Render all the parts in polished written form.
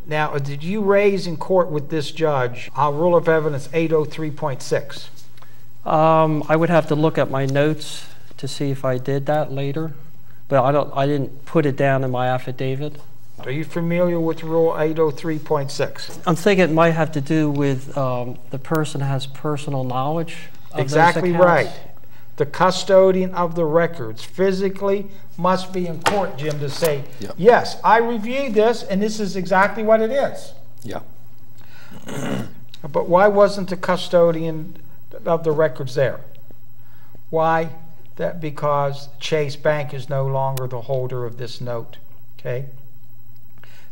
Now, did you raise in court with this judge Rule of Evidence 803.6? I would have to look at my notes to see if I did that later, but I didn't put it down in my affidavit. Are you familiar with Rule 803.6? I'm thinking it might have to do with the person has personal knowledge of exactly those accounts. Right. The custodian of the records physically must be in court, Jim, to say, yep, yes, I reviewed this, and this is exactly what it is. Yeah. But why wasn't the custodian of the records there? Why? That because Chase Bank is no longer the holder of this note. Okay?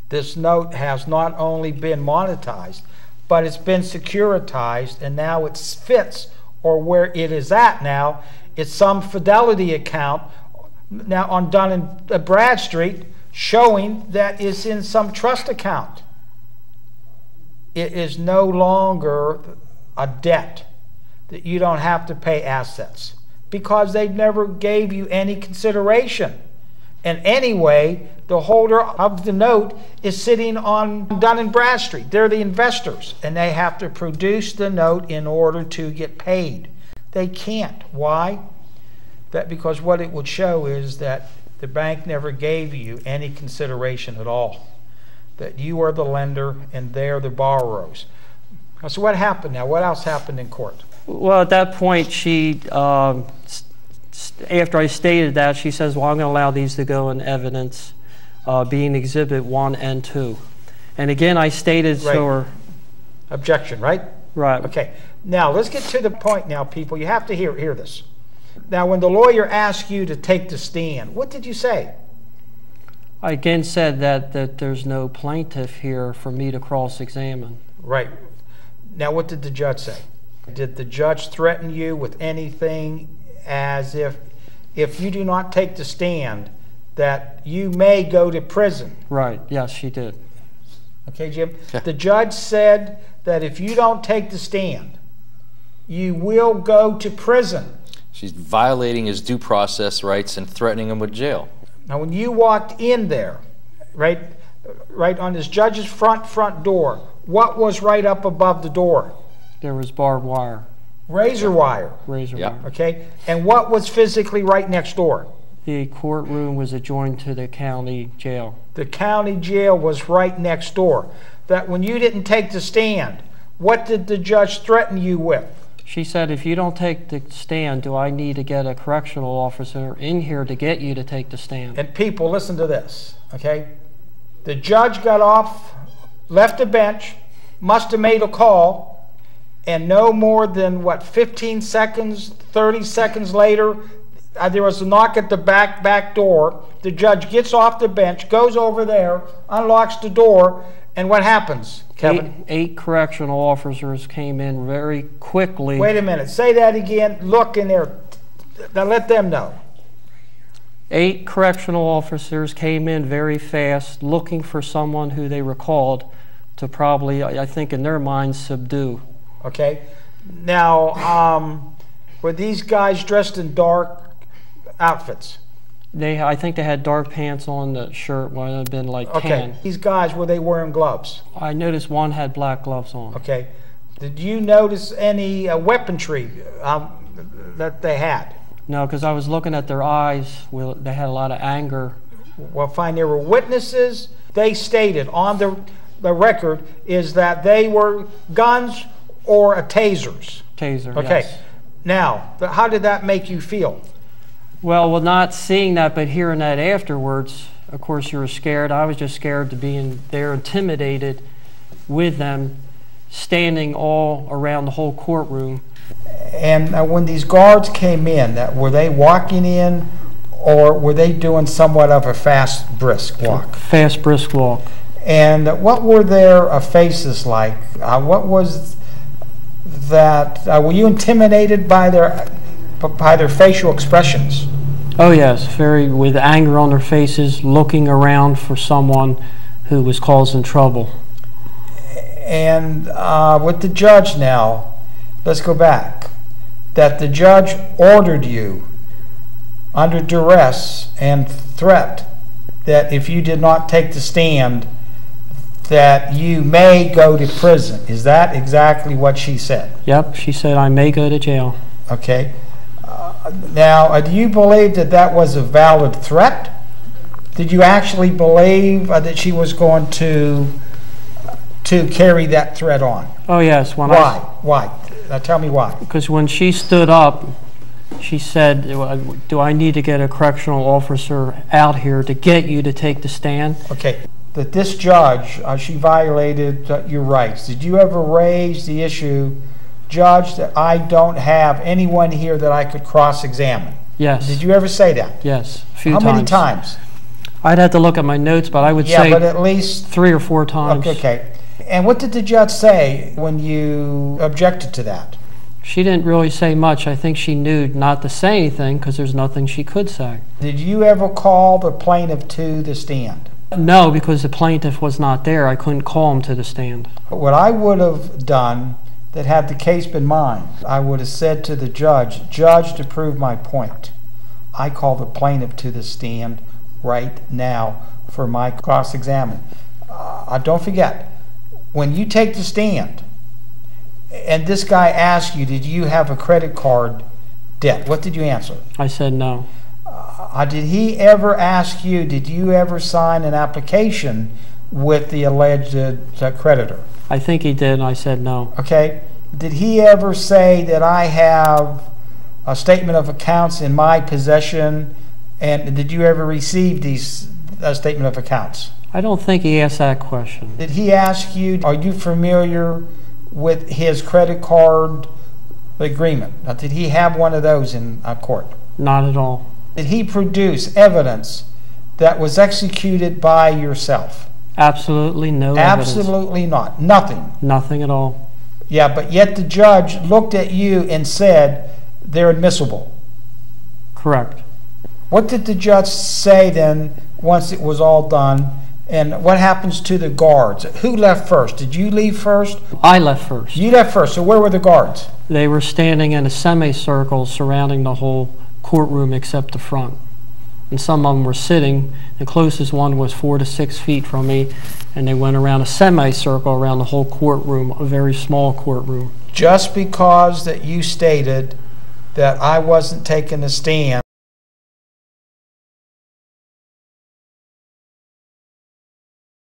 This note has not only been monetized, but it's been securitized, and now it fits, or where it is at now, it's some Fidelity account now on Dun and Bradstreet, showing that it's in some trust account. It is no longer a debt that you don't have to pay assets, because they never gave you any consideration. And anyway, the holder of the note is sitting on Dun and Bradstreet. They're the investors, and they have to produce the note in order to get paid. They can't. Why? That because what it would show is that the bank never gave you any consideration at all. That you are the lender and they're the borrowers. So what happened now? What else happened in court? Well, at that point, she, after I stated that, she says, well, I'm going to allow these to go in evidence, being Exhibit 1 and 2. And again, I stated right. so her... Objection, right? Right. Okay. Now, let's get to the point now, people. You have to hear this. Now, when the lawyer asked you to take the stand, what did you say? I again said that there's no plaintiff here for me to cross-examine. Right. Now, what did the judge say? Did the judge threaten you with anything as if you do not take the stand, that you may go to prison? Right. Yes, she did. Okay, Jim? The judge said that if you don't take the stand, you will go to prison. She's violating his due process rights and threatening him with jail. Now, when you walked in there, right on this judge's front door, what was right up above the door? There was barbed wire. Razor wire. Razor wire. Okay. And what was physically right next door? The courtroom was adjoined to the county jail. The county jail was right next door. That when you didn't take the stand, what did the judge threaten you with? She said, if you don't take the stand, do I need to get a correctional officer in here to get you to take the stand? And people, listen to this, okay? The judge got off, left the bench, must have made a call, and no more than, 15 seconds, 30 seconds later, there was a knock at the back door. The judge gets off the bench, goes over there, unlocks the door, and what happens, Kevin? Eight correctional officers came in very quickly. Wait a minute. Say that again. Look in there. Now let them know. 8 correctional officers came in very fast, looking for someone who they recalled to probably, I think in their minds, subdue. Okay. Now, were these guys dressed in dark outfits? I think they had dark pants on. The shirt would have been like tan. Okay. These guys, were they wearing gloves? I noticed one had black gloves on. Okay. Did you notice any weaponry that they had? No, because I was looking at their eyes. They had a lot of anger. Well, fine. There were witnesses. They stated on the record is that they were guns or tasers. Taser, okay. Yes. Now, how did that make you feel? Well, not seeing that, but hearing that afterwards, of course, you were scared. I was just scared to be in there, intimidated with them, standing all around the whole courtroom. And when these guards came in, were they walking in, or were they doing somewhat of a fast, brisk walk? Fast, brisk walk. And what were their faces like? What was that? Were you intimidated by their facial expressions? Oh yes, very with anger on their faces, looking around for someone who was causing trouble. And with the judge now, let's go back, that the judge ordered you under duress and threat that if you did not take the stand, that you may go to prison. Is that exactly what she said? Yep, she said I may go to jail. Okay. Now, do you believe that that was a valid threat? Did you actually believe that she was going to carry that threat on? Oh yes. Why? Why? Now tell me why. Because when she stood up, she said, do I need to get a correctional officer out here to get you to take the stand? Okay. That this judge, she violated your rights. Did you ever raise the issue, Judge, that I don't have anyone here that I could cross-examine? Yes. Did you ever say that? Yes, a few times. How many times? I'd have to look at my notes, but I would say but at least 3 or 4 times. Okay. And what did the judge say when you objected to that? She didn't really say much. I think she knew not to say anything because there's nothing she could say. Did you ever call the plaintiff to the stand? No, because the plaintiff was not there. I couldn't call him to the stand. What I would have done, that had the case been mine, I would have said to the judge, Judge, to prove my point, I call the plaintiff to the stand right now for my cross-examination. Don't forget, when you take the stand and this guy asks you, did you have a credit card debt? What did you answer? I said no. Did he ever ask you, did you ever sign an application with the alleged creditor? I think he did, and I said no. Okay. Did he ever say that I have a statement of accounts in my possession, and did you ever receive these statement of accounts? I don't think he asked that question. Did he ask you, are you familiar with his credit card agreement? Now, did he have one of those in court? Not at all. Did he produce evidence that was executed by yourself? Absolutely no evidence. Absolutely not. Nothing. Nothing at all. Yeah, but yet the judge looked at you and said they're admissible. Correct. What did the judge say then once it was all done? And what happens to the guards? Who left first? Did you leave first? I left first. You left first. So where were the guards? They were standing in a semicircle surrounding the whole courtroom except the front. And some of them were sitting. The closest one was 4 to 6 feet from me, and they went around a semicircle around the whole courtroom, a very small courtroom. Just because that you stated that I wasn't taking a stand